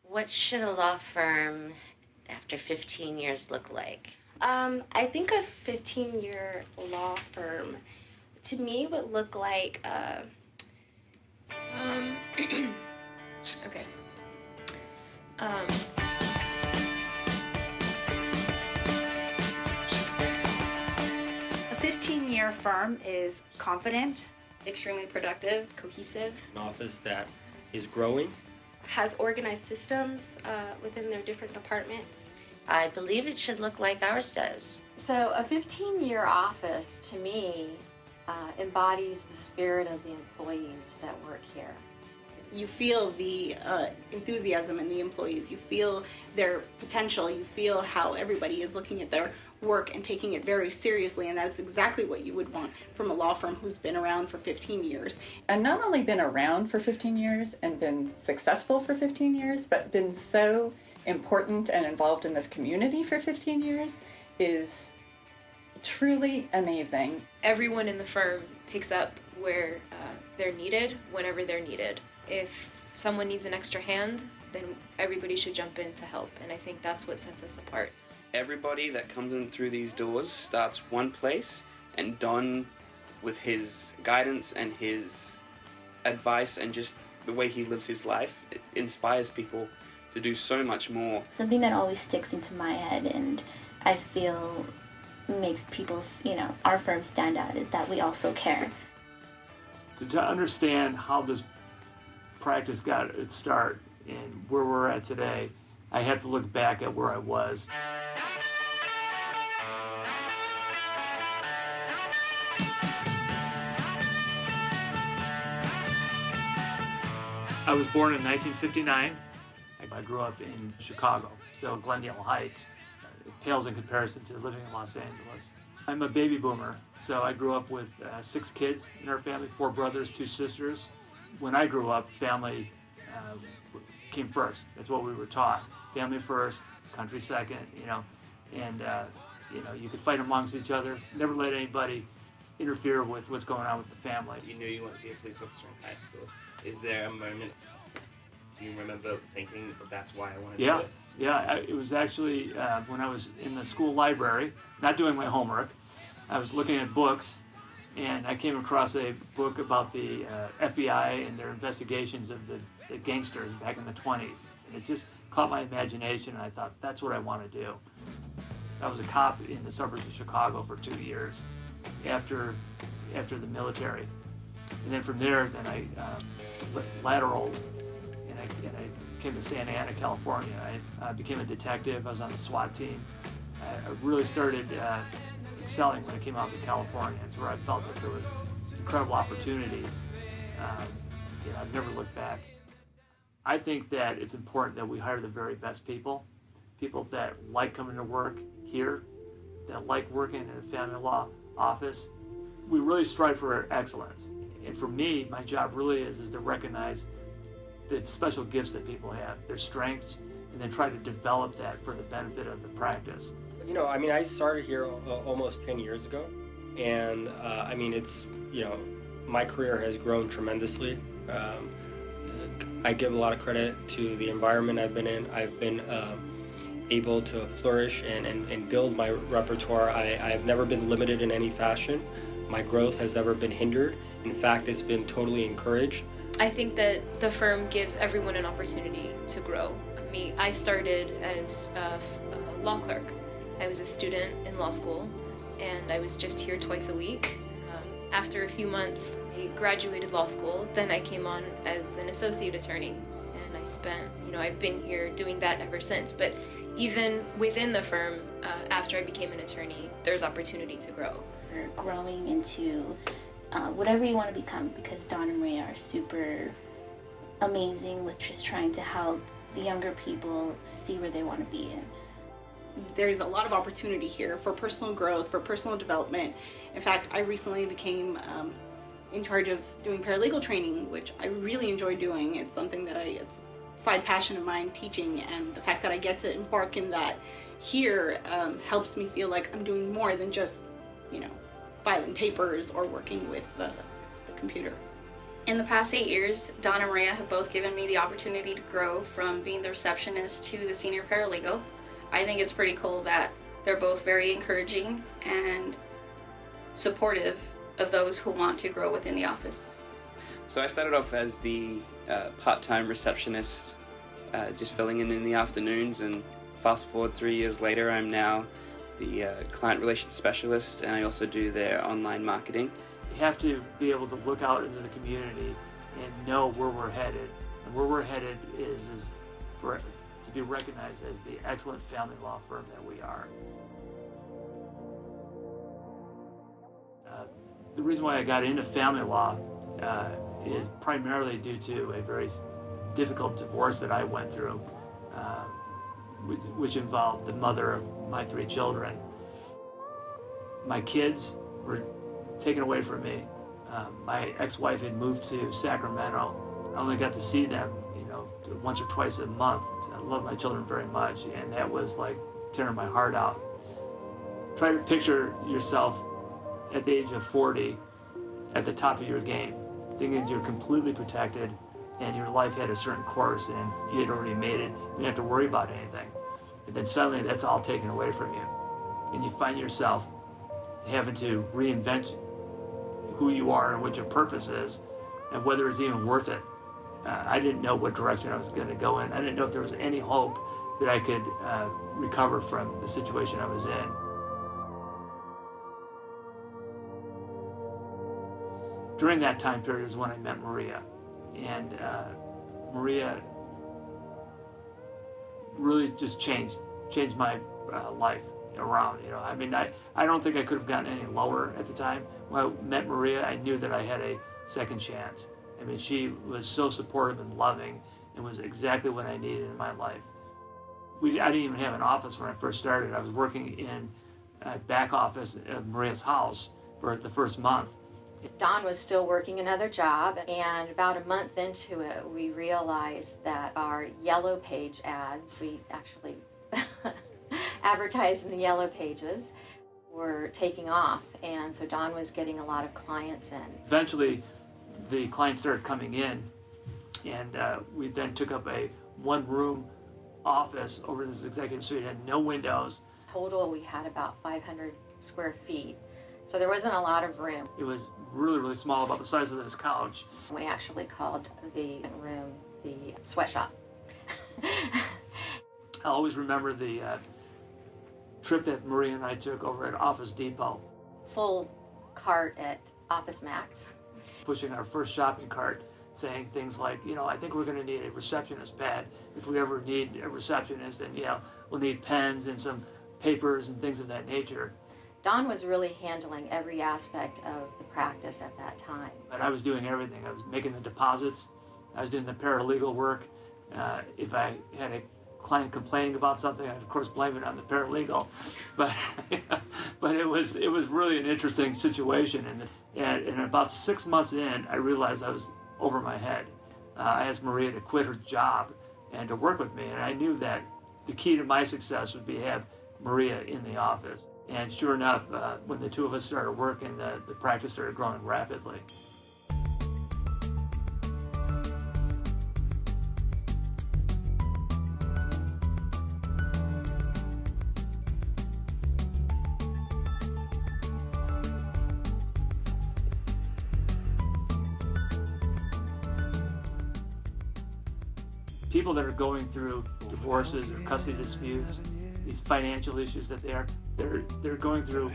What should a law firm after 15 years look like? I think a 15-year law firm, to me, would look like, okay. Um, A 15-year firm is confident, extremely productive, cohesive, An office that is growing. has organized systems within their different departments. I believe it should look like ours does. So a 15-year office, to me, embodies the spirit of the employees that work here. you feel the enthusiasm in the employees, you feel their potential, you feel how everybody is looking at their work and taking it very seriously, and that's exactly what you would want from a law firm who's been around for 15 years. And not only been around for 15 years and been successful for 15 years, but been so important and involved in this community for 15 years is truly amazing. Everyone in the firm picks up where they're needed, whenever they're needed. If someone needs an extra hand, then everybody should jump in to help, and I think that's what sets us apart. Everybody that comes in through these doors starts one place, and Don, with his guidance and his advice and just the way he lives his life, it inspires people to do so much more. Something that always sticks into my head and I feel makes people, our firm stand out is that we also care. To understand how this practice got its start and where we're at today, I have to look back at where I was. I was born in 1959. I grew up in Chicago, so Glendale Heights pales in comparison to living in Los Angeles. I'm a baby boomer, so I grew up with 6 kids in our family, 4 brothers, 2 sisters. When I grew up, family came first. That's what we were taught. Family first, country second, and you could fight amongst each other. Never let anybody interfere with what's going on with the family. You knew you wanted to be a police officer in high school. Is there a moment, do you remember thinking that's why I wanted to do it? Yeah, it was actually when I was in the school library, not doing my homework. I was looking at books, and I came across a book about the FBI and their investigations of the gangsters back in the 20s. And it just caught my imagination, and I thought, that's what I want to do. I was a cop in the suburbs of Chicago for 2 years after the military. And then from there, I lateraled, and I came to Santa Ana, California. I became a detective. I was on the SWAT team. I really started excelling when I came out to California. It's where I felt that there was incredible opportunities. I've never looked back. I think that it's important that we hire the very best people that like coming to work here, that like working in a family law office. We really strive for excellence. And for me, my job really is to recognize the special gifts that people have, their strengths, and then try to develop that for the benefit of the practice. I started here almost 10 years ago, and my career has grown tremendously. I give a lot of credit to the environment I've been in. I've been able to flourish and build my repertoire. I've never been limited in any fashion. My growth has never been hindered. In fact, it's been totally encouraged. I think that the firm gives everyone an opportunity to grow. I started as a law clerk. I was a student in law school, and I was just here twice a week. After a few months, I graduated law school. Then I came on as an associate attorney, and I've been here doing that ever since. But even within the firm, after I became an attorney, there's opportunity to grow. We're growing into whatever you want to become, because Don and Ray are super amazing with just trying to help the younger people see where they want to be in. There's a lot of opportunity here for personal growth, for personal development. In fact, I recently became in charge of doing paralegal training, which I really enjoy doing. It's something that it's a side passion of mine, teaching, and the fact that I get to embark in that here helps me feel like I'm doing more than just, filing papers or working with the computer. In the past 8 years, Don and Maria have both given me the opportunity to grow from being the receptionist to the senior paralegal. I think it's pretty cool that they're both very encouraging and supportive of those who want to grow within the office. So I started off as the part-time receptionist, just filling in the afternoons, and fast forward 3 years later, I'm now the client relations specialist, and I also do their online marketing. You have to be able to look out into the community and know where we're headed. And where we're headed is for to be recognized as the excellent family law firm that we are. The reason why I got into family law is primarily due to a very difficult divorce that I went through, which involved the mother of my 3 children. My kids were taken away from me. My ex-wife had moved to Sacramento. I only got to see them, once or twice a month. I love my children very much, and that was like tearing my heart out. Try to picture yourself at the age of 40 at the top of your game, thinking you're completely protected and your life had a certain course and you had already made it. You didn't have to worry about anything. And then suddenly that's all taken away from you. And you find yourself having to reinvent who you are and what your purpose is and whether it's even worth it. I didn't know what direction I was going to go in. I didn't know if there was any hope that I could recover from the situation I was in. During that time period is when I met Maria. And Maria really just changed my life around. I don't think I could have gotten any lower at the time. When I met Maria, I knew that I had a second chance. She was so supportive and loving and was exactly what I needed in my life. I didn't even have an office when I first started. I was working in a back office of Maria's house for the first month. Don was still working another job, and about a month into it, we realized that our Yellow Page ads, we actually advertised in the Yellow Pages, were taking off, and so Don was getting a lot of clients in. Eventually, the clients started coming in, and we then took up a one-room office over this executive suite. It had no windows. Total, we had about 500 square feet. So there wasn't a lot of room. It was really, really small, about the size of this couch. We actually called the room the sweatshop. I'll always remember the trip that Maria and I took over at Office Depot. Full cart at Office Max. Pushing our first shopping cart, saying things like, I think we're going to need a receptionist pad. If we ever need a receptionist, then, we'll need pens and some papers and things of that nature. Don was really handling every aspect of the practice at that time. But I was doing everything. I was making the deposits. I was doing the paralegal work. If I had a client complaining about something, I'd of course blame it on the paralegal. But but it was really an interesting situation. And about 6 months in, I realized I was over my head. I asked Maria to quit her job and to work with me. And I knew that the key to my success would be to have Maria in the office. And sure enough, when the two of us started working, the practice started growing rapidly. People that are going through divorces or custody disputes, these financial issues that they're going through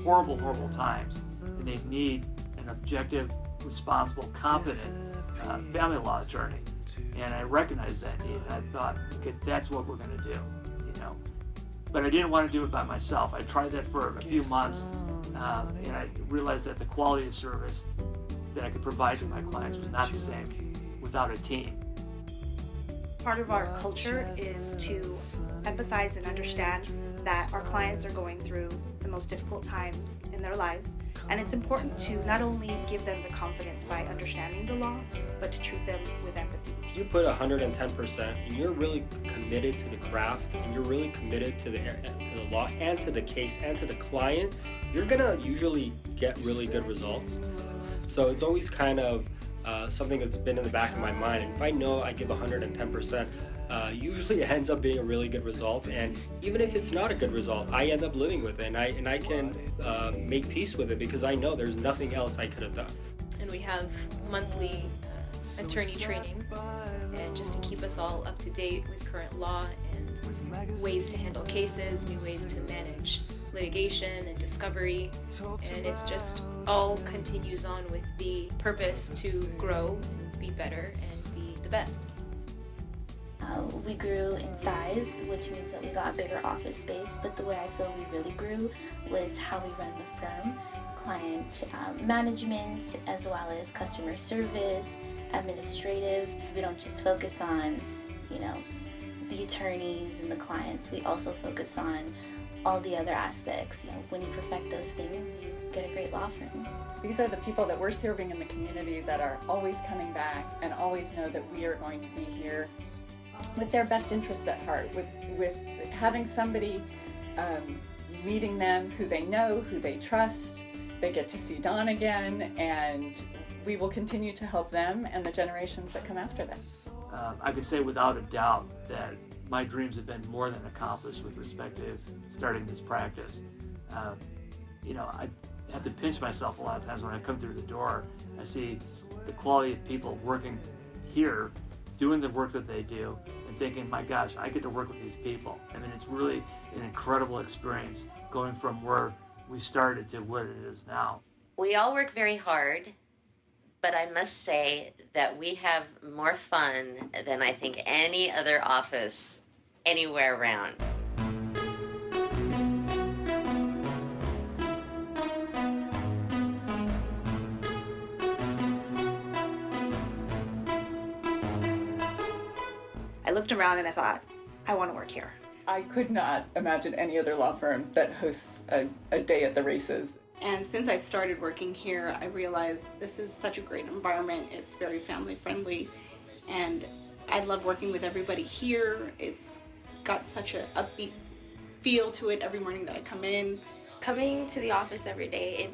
horrible times, and they need an objective, responsible, competent family law attorney. And I recognized that need, and I thought, okay, that's what we're going to do, But I didn't want to do it by myself. I tried that for a few months, and I realized that the quality of service that I could provide to my clients was not the same without a team. Part of our culture is to empathize and understand that our clients are going through the most difficult times in their lives, and it's important to not only give them the confidence by understanding the law, but to treat them with empathy. If you put 110% and you're really committed to the craft and you're really committed to the law and to the case and to the client, you're gonna usually get really good results. So it's always kind of something that's been in the back of my mind. And if I know I give 110%, usually it ends up being a really good result. And even if it's not a good result, I end up living with it, and I can make peace with it because I know there's nothing else I could have done. And we have monthly attorney training, and just to keep us all up to date with current law and ways to handle cases, new ways to manage litigation and discovery, and it's just all continues on with the purpose to grow and be better and be the best. We grew in size, which means that we got bigger office space, but the way I feel we really grew was how we run the firm. Client management, as well as customer service, administrative. We don't just focus on, the attorneys and the clients. We also focus on all the other aspects. When you perfect those things, you get a great law firm. These are the people that we're serving in the community that are always coming back and always know that we are going to be here with their best interests at heart, with having somebody meeting them who they know, who they trust. They get to see Don again, and we will continue to help them and the generations that come after them. I can say without a doubt that my dreams have been more than accomplished with respect to starting this practice. I have to pinch myself a lot of times when I come through the door. I see the quality of people working here, doing the work that they do, and thinking, my gosh, I get to work with these people. I mean, it's really an incredible experience going from where we started to what it is now. We all work very hard, but I must say that we have more fun than I think any other office anywhere around. I looked around and I thought, I want to work here. I could not imagine any other law firm that hosts a day at the races. And since I started working here, I realized this is such a great environment. It's very family friendly, and I love working with everybody here. It's got such an upbeat feel to it every morning that I come in. Coming to the office every day,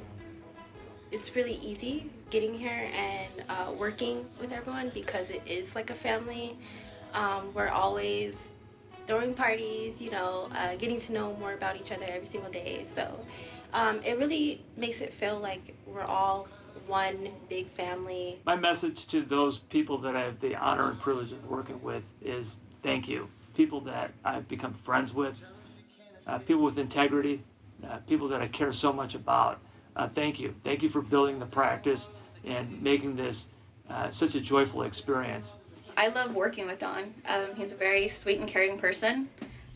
it's really easy getting here and working with everyone because it is like a family. We're always throwing parties, getting to know more about each other every single day. So it really makes it feel like we're all one big family. My message to those people that I have the honor and privilege of working with is thank you. People that I've become friends with, people with integrity, people that I care so much about. Thank you. Thank you for building the practice and making this such a joyful experience. I love working with Don. He's a very sweet and caring person.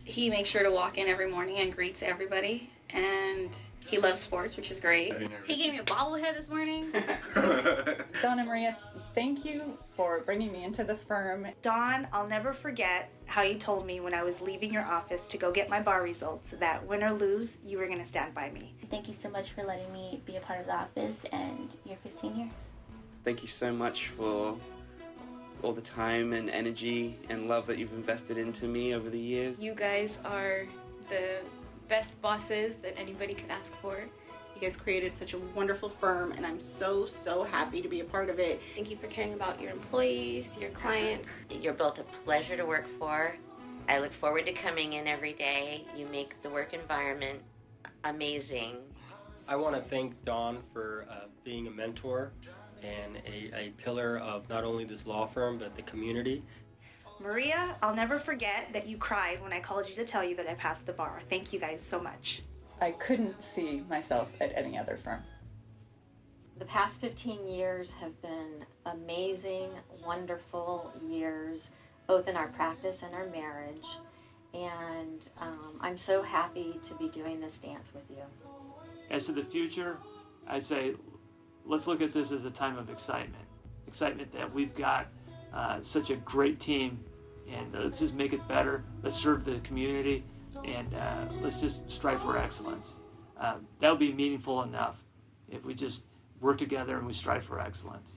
He makes sure to walk in every morning and greets everybody, and he loves sports, which is great. He gave me a bobblehead this morning. Don and Maria, thank you for bringing me into this firm. Don, I'll never forget how you told me when I was leaving your office to go get my bar results that win or lose, you were going to stand by me. Thank you so much for letting me be a part of the office and your 15 years. Thank you so much for all the time and energy and love that you've invested into me over the years. You guys are the best bosses that anybody could ask for. You guys created such a wonderful firm, and I'm so, so happy to be a part of it. Thank you for caring about your employees, your clients. You're both a pleasure to work for. I look forward to coming in every day. You make the work environment amazing. I want to thank Don for being a mentor and a pillar of not only this law firm, but the community. Maria, I'll never forget that you cried when I called you to tell you that I passed the bar. Thank you guys so much. I couldn't see myself at any other firm. The past 15 years have been amazing, wonderful years, both in our practice and our marriage. And I'm so happy to be doing this dance with you. As to the future, I say, let's look at this as a time of excitement. Excitement that we've got such a great team, and let's just make it better. Let's serve the community, and let's just strive for excellence. That'll be meaningful enough if we just work together and we strive for excellence.